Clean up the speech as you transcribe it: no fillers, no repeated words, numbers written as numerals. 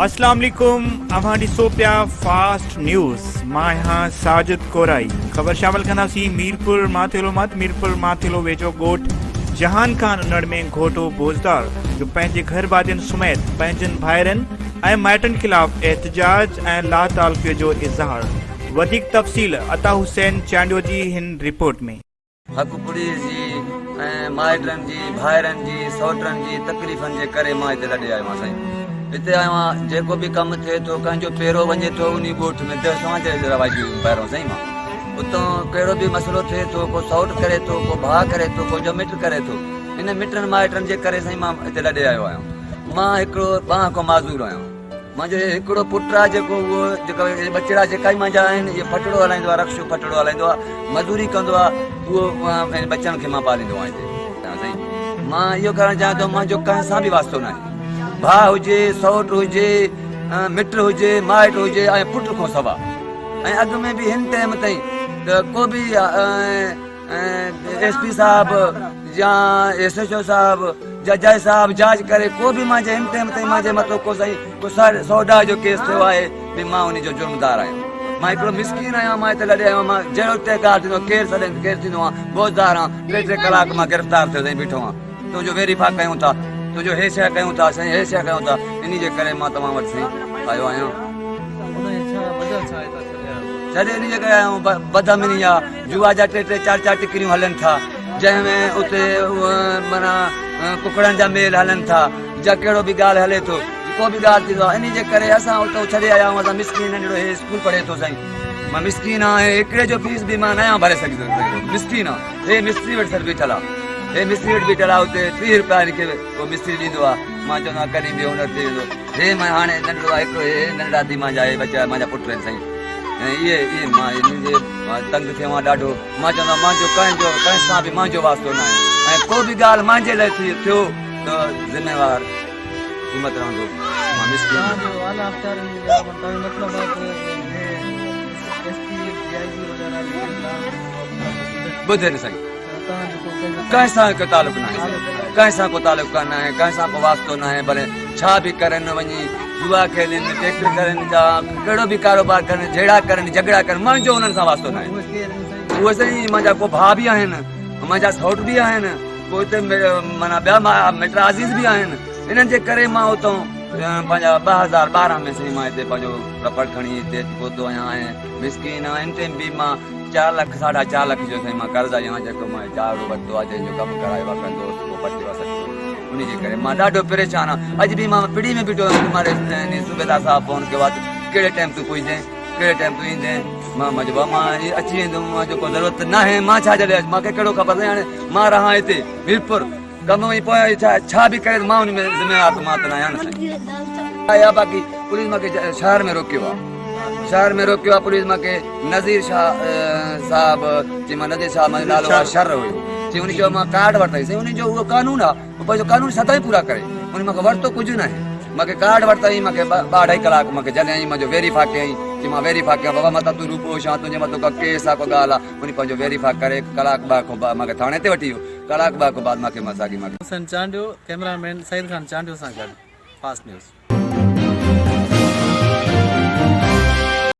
अस्सलाम वालेकुम अवां ॾिसो पिया फास्ट न्यूज़ मां आहियां साजिद कोराई। ख़बर शामिल कंदासीं मीरपुर माथिलो वेझो ॻोठ जहान खान उनड़ में घोटो बोज़दार जो पंहिंजे घर वादियुनि समेत पंहिंजनि भाइरनि ऐं माइटनि ख़िलाफ़ एहतजाज ऐं लातालफ़ीअ जो इज़हार। वधीक तफ़सील अता हुसैन चांडियो जी हिन रिपोर्ट में। हक़ पुलिस जी ऐं माइटनि जी भाइरनि जी सौटनि जी तकलीफ़ुनि जे करे मां हिते लॾे आयो आहियां साईं। हिते आयो आहियां जेको बि कमु थिए थो कंहिंजो पहिरों वञे थो उन ॻोठ में तव्हांजे रवाजी पहिरों साईं मां उतां कहिड़ो बि मसइलो थिए थो को सौट करे थो को भाउ करे थो को जो मिट करे थो इन मिटनि माइटनि जे करे साईं मां हिते लॾे आयो आहियां। मां हिकिड़ो बांह खां माज़ूर आहियां। मुंहिंजो हिकिड़ो पुटु आहे जेको उहो जेका बचड़ा जेका ई मुंहिंजा आहिनि इहे फटड़ो हलाईंदो आहे रक्शो फटड़ो हलाईंदो आहे मज़ूरी कंदो आहे उहो बचनि खे मां पालींदो आहियां हिते साईं। मां इहो करणु चाहियां थो मुंहिंजो कंहिं सां बि वास्तो न आहे भाउ हुजे सौट हुजे मिट हुजे माइट हुजे ऐं पुट खां सवा ऐं अॻु में बि हिन टाइम ताईं त को बि SP साहिबु या SHO साहिबु या जज साहिबु जांच करे को बि मुंहिंजे हिन टाइम ताईं मुंहिंजे मथां को साईं को 100 जो केस थियो आहे बि मां उन जो जुर्मदार आहियां। मां हिकिड़ो मिसकीन आहियां मां हिते लॾे आहियां मां जहिड़ो तहक़ार थींदो केरु थींदो आहे बोज़दार आहे 3 कलाक मां गिरफ़्तार थियो साईं बीठो आहियां तुंहिंजो वेरीफाई कयूं था तुंहिंजो हे शइ कयूं था साईं हे शइ कयूं था इन जे करे मां तव्हां वटि साईं आयो आहियां। छॾे इन जे करे आहियूं बदअमनी आहे जुआ जा 3-4 टिकरियूं हलनि था जंहिंमें उते माना कुकड़नि जा मेल हलनि था या कहिड़ो बि ॻाल्हि हले थो को बि ॻाल्हि थींदो आहे इन जे करे असां उतां छॾे आया आहियूं। असां मिसकीन नंढड़ो हे स्कूल पढ़े थो साईं मां मिसकीन आहियां हिकिड़े जो फीस बि मां नया भरे सघंदुसि मिसकीन आहे हे मिस्त्री वटि सर बीठल आहे हे मिस्त्री वटि बीठल आहे उते 30 रुपया हिनखे उहो मिस्त्री ॾींदो आहे मां चवंदो आहियां कॾहिं बि हुनर थी वेंदो हे मां हाणे नंढड़ो आहे हिकिड़ो हे नंढड़ा थी मुंहिंजा हे बचा मुंहिंजा पुट आहिनि साईं ऐं इहे मां इन जे तंग थियो आहियां ॾाढो। मां चवंदो आहियां मुंहिंजो कंहिं सां बि मुंहिंजो वास्तो न आहे ऐं को बि ॻाल्हि मुंहिंजे लाइ थियो त ज़िम्मेवार हुकूमत रहंदो। मां ॿुधे न साईं कंहिं सां को तालुक न आहे कंहिं सां को तालुक न आहे कंहिं सां को वास्तो न आहे भले छा बि करनि वञी जुआ खेलनि ट्रैक्टर करनि जा कहिड़ो बि कारोबार करनि जहिड़ा करनि झगड़ा करनि मुंहिंजो उन्हनि सां वास्तो न आहे। उहे साईं मुंहिंजा को भाउ बि आहिनि मुंहिंजा सौट बि आहिनि को हिते माना ॿिया मिट अज़ीज़ बि आहिनि इन्हनि जे करे मां उतां पंहिंजा 2012 में साईं मां हिते पंहिंजो रफड़ खणी हिते पहुतो आहियां ऐं मिसकीन आहे इन टाइम बि मां 4 लाख 4.5 लाख जो साईं मां कर्ज़ आहियां जेको मां चारो वरितो आहे जंहिंजो कमु करायो आहे कंदो उहो पटी वसो उन जे करे मां ॾाढो परेशान आहियां। अॼु बि मां पिड़ी में बीठो तुम्हारे सूबेदार साहिबु फ़ोन कयो आहे कहिड़े टाइम तूं पुॼे कहिड़े टाइम तूं ईंदे मां मजबूर मां अची वेंदुमि मां जेको ज़रूरत न आहे मां छा जॾहिं मूंखे कहिड़ो ख़बर अथई हाणे मां रहां हिते मीरपुर कम में पोइ छा बि करे मां हुन में ज़िम्मेवार मां त न आहियां न साईं। बाक़ी पुलिस मूंखे शहर में रोकियो आहे पुलिस मूंखे नज़ीर शाह साहिबु चई मां नज़ीर शाह मुंहिंजो नालो आहे शर हुयो चई उन जो मां कार्ड वरितई साईं उन जो उहो कानून आहे पंहिंजो कानून सदा ई पूरा करे उन मूंखे वरितो कुझु न आहे मूंखे कार्ड वरितई मूंखे 2.5 कलाक मूंखे जॾहिं मुंहिंजो वेरीफाई कयईं की मां वेरीफाई कयां बाबा मथां तूं रूपो छा तुंहिंजे मथां का केस आहे को ॻाल्हि आहे उन पंहिंजो वेरीफाई करे 1 कलाक 2 खां बाद मूंखे थाणे ते वठी वियो 1 कलाक 2 खां बाद मूंखे मसागी कैमरामैन सईद खान चांडियो सां गॾु फास्ट न्यूज़।